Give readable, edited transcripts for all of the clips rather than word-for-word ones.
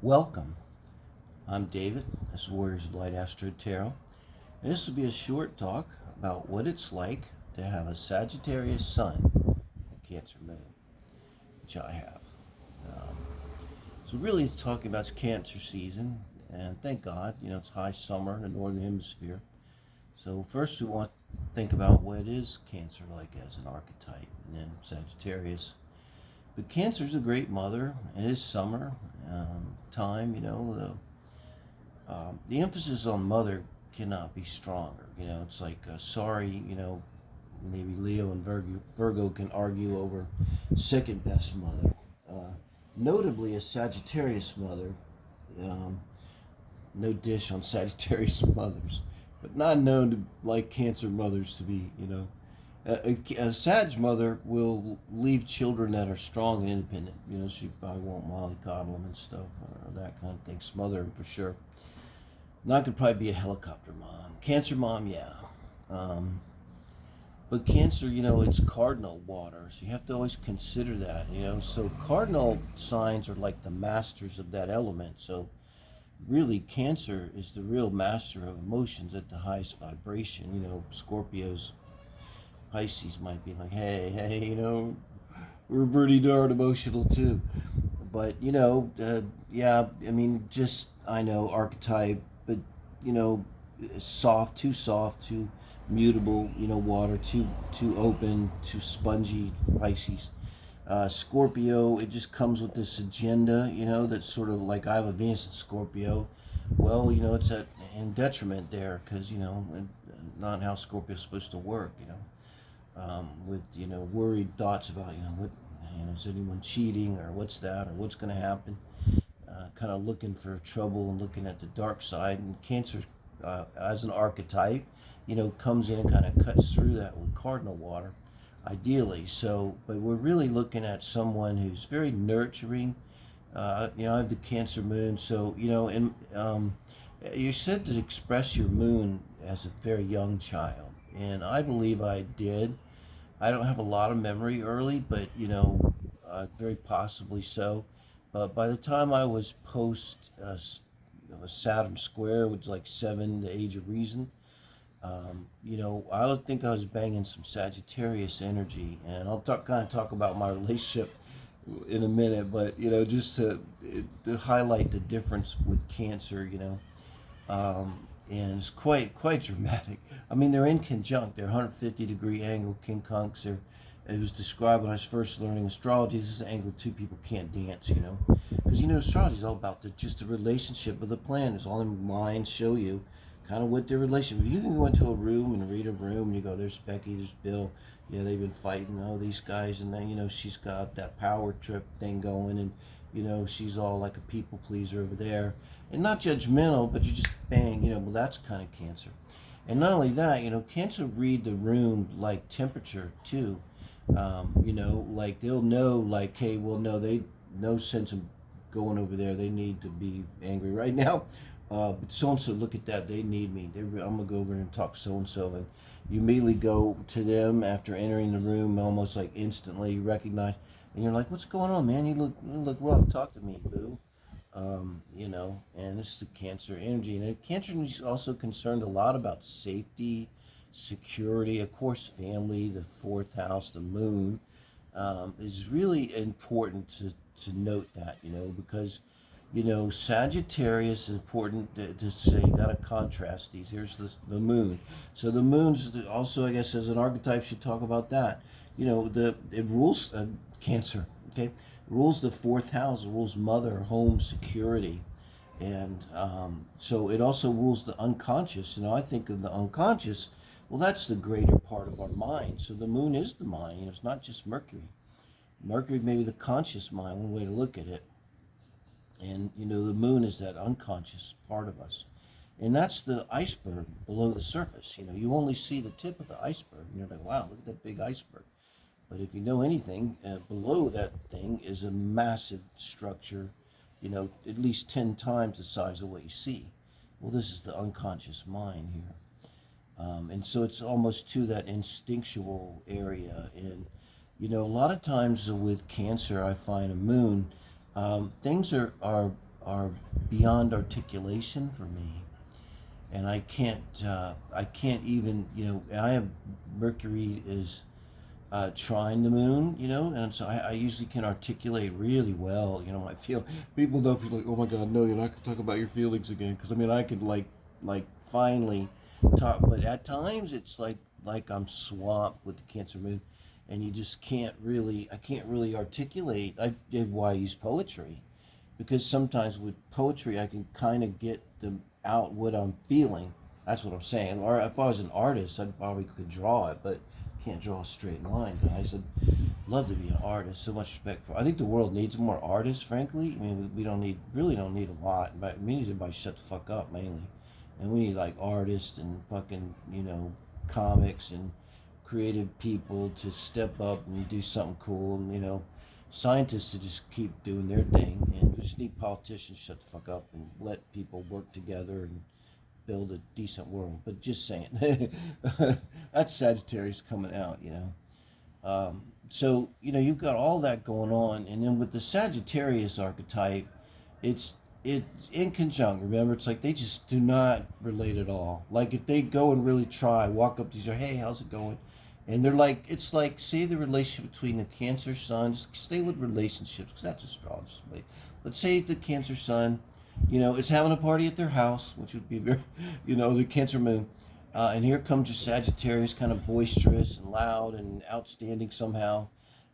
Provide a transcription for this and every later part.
Welcome. I'm David. This is Warriors of Light Astro Tarot. And this will be a short talk about what it's like to have a Sagittarius Sun and Cancer Moon, which I have. Um, so really talking about Cancer season, and thank God, it's high summer in the Northern Hemisphere. So first we want to think about what is Cancer like as an archetype, and then Sagittarius. But Cancer is a great mother, and it is summer time, the emphasis on mother cannot be stronger. It's like, sorry, maybe Leo and Virgo can argue over second best mother. Notably, a Sagittarius mother, no dish on Sagittarius mothers, but not known to like Cancer mothers to be, a Sag mother will leave children that are strong and independent. She probably won't mollycoddle them and stuff, or that kind of thing. Smother them for sure. Not could probably be a helicopter mom. Cancer mom, yeah. But Cancer, it's cardinal water, so you have to always consider that. So cardinal signs are like the masters of that element. So really, Cancer is the real master of emotions at the highest vibration. Scorpios, Pisces might be like, hey, we're pretty darn emotional too. But, yeah, I know, archetype, but, soft, too mutable, water, too open, too spongy, Pisces. Scorpio, it just comes with this agenda, that's sort of like, I have a Venus in Scorpio. Well, it's in detriment there, because, not how Scorpio's supposed to work, with worried thoughts about what is anyone cheating or what's that or what's going to happen, kind of looking for trouble and looking at the dark side. And Cancer, as an archetype, comes in and kind of cuts through that with cardinal water, ideally. So, but we're really looking at someone who's very nurturing. I have the Cancer moon, so and you're said to express your moon as a very young child, and I believe I did. I don't have a lot of memory early, but very possibly so. But by the time I was post Saturn square, which is like 7, the age of reason, I would think I was banging some Sagittarius energy, and I'll kind of talk about my relationship in a minute. But just to highlight the difference with Cancer, and it's quite dramatic. I mean, they're in conjunct. They're 150-degree angle quincunx. It was described when I was first learning astrology. This is an angle two people can't dance, because astrology is all about just the relationship of the planets. All their minds show you kind of what their relationship. If you can go into a room and read a room, and you go, "There's Becky, there's Bill. They've been fighting. Oh, these guys," and then she's got that power trip thing going, and she's all like a people pleaser over there, and not judgmental, but you just bang, well, that's kind of Cancer. And not only that, Cancer read the room like temperature too. Like they'll know, like, hey, well, no, they no sense of going over there. They need to be angry right now. But so and so, look at that. They need me. I'm gonna go over and talk so and so, and you immediately go to them after entering the room, almost like instantly recognize, and you're like, "What's going on, man? You look rough. Talk to me, boo." And this is the Cancer energy, and Cancer is also concerned a lot about safety, security, of course, family, the fourth house, the moon. Is really important to note that, because Sagittarius is important to say. You got to contrast these. Here's the moon. So the moon's also, I guess, as an archetype, should talk about that. It rules Cancer. Okay, rules the fourth house. It rules mother, home, security, and so it also rules the unconscious. I think of the unconscious. Well, that's the greater part of our mind. So the moon is the mind. It's not just Mercury. Mercury may be the conscious mind, one way to look at it. And, the moon is that unconscious part of us. And that's the iceberg below the surface. You only see the tip of the iceberg. And you're like, wow, look at that big iceberg. But if you know anything, below that thing is a massive structure, at least 10 times the size of what you see. Well, this is the unconscious mind here. And so it's almost to that instinctual area. And, a lot of times with Cancer, I find a moon, things are are beyond articulation for me, and I can't even, I have Mercury is trying the moon, and so I usually can articulate really well, I feel people don't be like, oh my god, no, you're not gonna talk about your feelings again, because I mean I could like finally talk, but at times it's like I'm swamped with the Cancer moon, and you just I can't really articulate. I did why I use poetry, because sometimes with poetry I can kind of get them out what I'm feeling. That's what I'm saying. Or if I was an artist, I probably could draw it, but can't draw a straight line, guys. I'd love to be an artist. So much respect for. I think the world needs more artists. Frankly, I mean, we really don't need a lot, but we need everybody to shut the fuck up mainly, and we need like artists and fucking comics and creative people to step up and do something cool, and scientists to just keep doing their thing, and we just need politicians to shut the fuck up and let people work together and build a decent world. But just saying, that's Sagittarius coming out. So you've got all that going on, and then with the Sagittarius archetype, it's in conjunct. Remember, it's like they just do not relate at all. Like if they go and really try, walk up to each other, hey, how's it going? And they're like, it's like, say the relationship between the Cancer Sun, just stay with relationships, because that's astrology. Let's say the Cancer Sun, is having a party at their house, which would be very, the Cancer Moon. And here comes your Sagittarius, kind of boisterous and loud and outstanding somehow,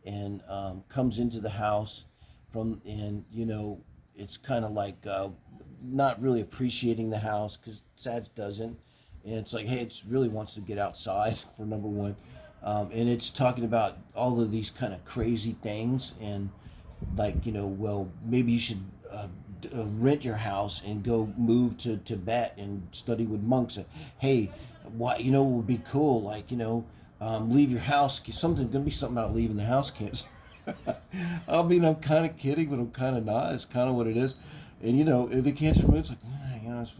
and comes into the house and it's kind of like not really appreciating the house, because Sag doesn't. And it's like, hey, it really wants to get outside for number one. And it's talking about all of these kind of crazy things, and like, well, maybe you should rent your house and go move to Tibet and study with monks. And hey, what would be cool? Like, leave your house. Something's gonna be something about leaving the house, kids. I mean, I'm kind of kidding, but I'm kind of not. It's kind of what it is. And the Cancer Moon's like,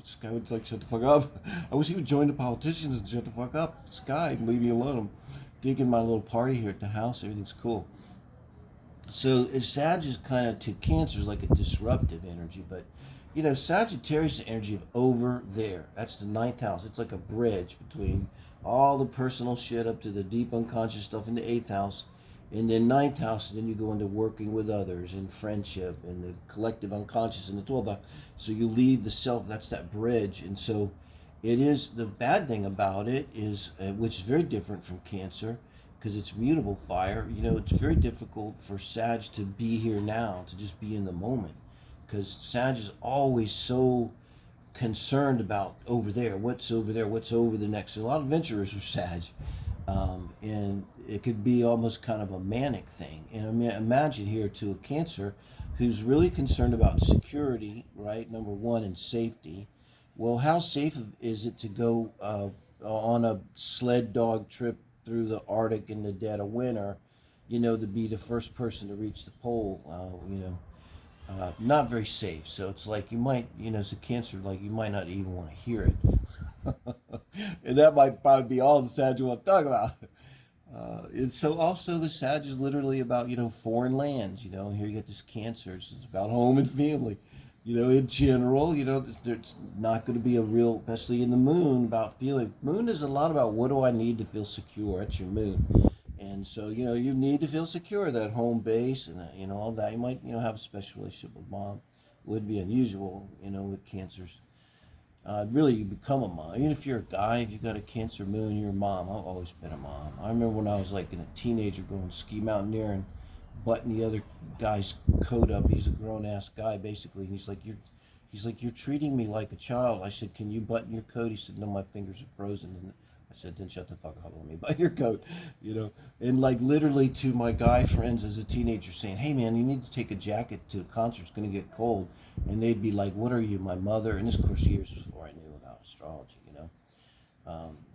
this guy would like shut the fuck up. I wish he would join the politicians and shut the fuck up. This guy, leave me alone. I'm digging my little party here at the house. Everything's cool. So Sag is kind of to Cancer is like a disruptive energy, but Sagittarius energy of over there. That's the ninth house. It's like a bridge between all the personal shit up to the deep unconscious stuff in the eighth house, and then ninth house, and then you go into working with others and friendship and the collective unconscious in the 12th house. So you leave the self. That's that bridge, and so it is. The bad thing about it is, which is very different from Cancer, because it's mutable fire. It's very difficult for Sag to be here now, to just be in the moment, because Sag is always so concerned about over there, what's over there, what's over the next. A lot of adventurers are Sag, and it could be almost kind of a manic thing. And I mean, imagine here to a Cancer who's really concerned about security, right? Number one, and safety. Well, how safe is it to go on a sled dog trip through the Arctic in the dead of winter, to be the first person to reach the pole? Not very safe. So it's like you might, as a Cancer, like you might not even want to hear it. And that might probably be all the Sag you want to talk about. And so also the Sag is literally about, foreign lands, and here you get this Cancer. It's about home and family. In general, there's not going to be a real, especially in the moon, about feeling. Moon is a lot about what do I need to feel secure. That's your moon. And so, you need to feel secure, that home base and, all that. You might, have a special relationship with mom. Would be unusual, with Cancers. Really, you become a mom. Even if you're a guy, if you've got a Cancer moon, you're a mom. I've always been a mom. I remember when I was like a teenager going ski mountaineering, button the other guy's coat up. He's a grown ass guy basically, and he's like you're treating me like a child. I said, can you button your coat? He said, no, my fingers are frozen. And I said, then shut the fuck up, let me button your coat. And like literally to my guy friends as a teenager saying, hey man, you need to take a jacket to a concert, it's going to get cold. And they'd be like, what are you, my mother? And this of course years before I knew about astrology.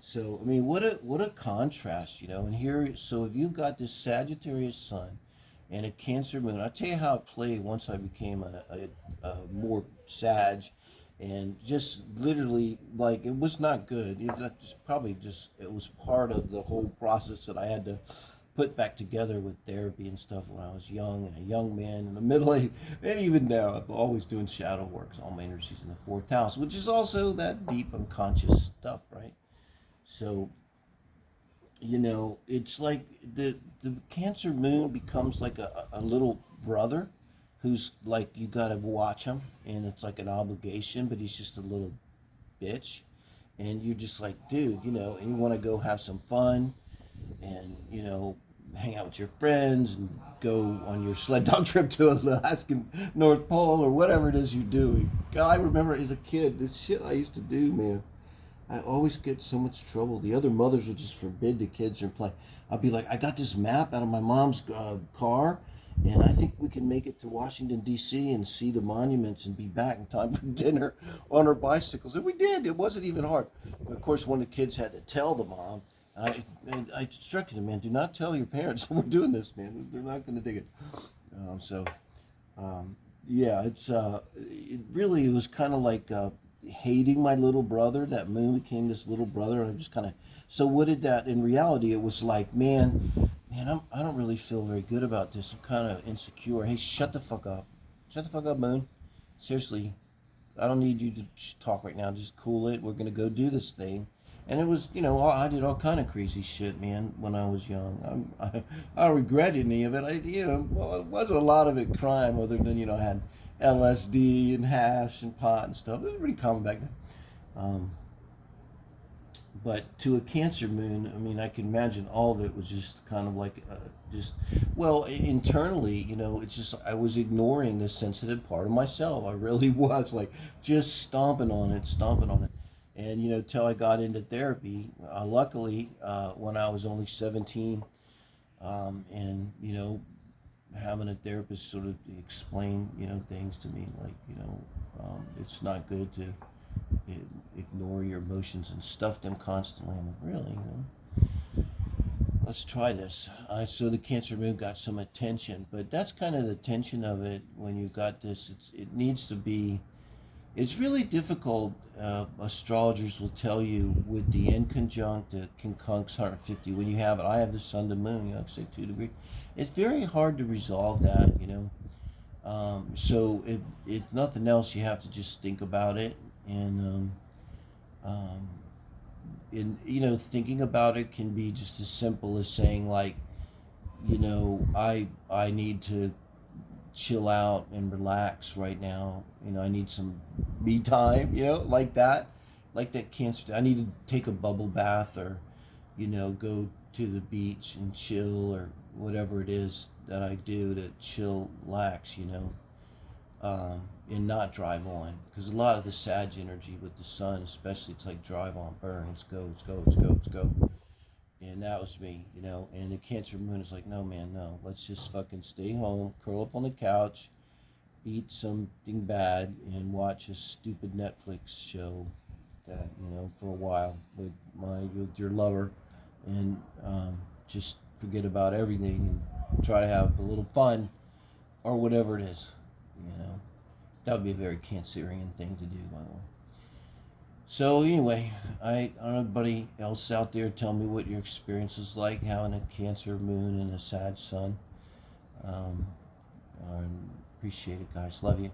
So I mean, what a contrast. And here, so if you've got this Sagittarius Sun and a Cancer moon, I'll tell you how it played once I became a more Sag, and just literally, like, it was not good. It was part of the whole process that I had to put back together with therapy and stuff when I was young and a young man in the middle age, and even now I'm always doing shadow work. All my energies in the fourth house, which is also that deep unconscious stuff, right? So it's like the Cancer moon becomes like a little brother who's like you gotta watch him, and it's like an obligation, but he's just a little bitch, and you're just like, dude, and you want to go have some fun, and hang out with your friends and go on your sled dog trip to Alaskan North Pole or whatever it is you're doing. God, I remember as a kid this shit I used to do, man. I always get so much trouble. The other mothers would just forbid the kids from playing. I'd be like, I got this map out of my mom's car, and I think we can make it to Washington, D.C. and see the monuments and be back in time for dinner on our bicycles. And we did. It wasn't even hard. But of course, one of the kids had to tell the mom. I instructed him, man, do not tell your parents that we're doing this, man. They're not going to dig it. Yeah, it really was kind of like hating my little brother. That moon became this little brother, and I just kind of. So what did that? In reality, it was like, man, I don't really feel very good about this. I'm kind of insecure. Hey, shut the fuck up. Shut the fuck up, Moon. Seriously, I don't need you to talk right now. Just cool it. We're gonna go do this thing. And it was, I did all kind of crazy shit, man, when I was young. I don't regret any of it. Well, it wasn't a lot of it crime, other than, I had LSD and hash and pot and stuff. It was pretty common back then. But to a Cancer moon, I mean, I can imagine all of it was just kind of like, internally, it's just, I was ignoring this sensitive part of myself. I really was, like, just stomping on it. And, till I got into therapy, luckily, when I was only 17, and, having a therapist sort of explain, things to me, like, it's not good to ignore your emotions and stuff them constantly. I'm like, really, let's try this. So the Cancer moon got some attention, but that's kind of the tension of it when you got this. It needs to be. It's really difficult. Astrologers will tell you with the N conjunct, the conjuncts 150. When you have it, I have the sun to moon. Like say 2 degrees. It's very hard to resolve that. So if nothing else, you have to just think about it, and thinking about it can be just as simple as saying, like, I need to chill out and relax right now. I need some me time, like that. Like that Cancer. I need to take a bubble bath, or, go to the beach and chill, or whatever it is that I do to chill, relax, and not drive on. Because a lot of the Sag energy with the sun, especially, it's like drive on, burn, let's go, let's go, let's go, let's go. And that was me, and the Cancer moon is like, no, man, no, let's just fucking stay home, curl up on the couch, eat something bad, and watch a stupid Netflix show that, for a while with your lover, and just forget about everything and try to have a little fun, or whatever it is, That would be a very Cancerian thing to do, by the way. So anyway, I don't know, anybody else out there, tell me what your experience is like having a Cancer moon and a Sag sun. I appreciate it, guys. Love you.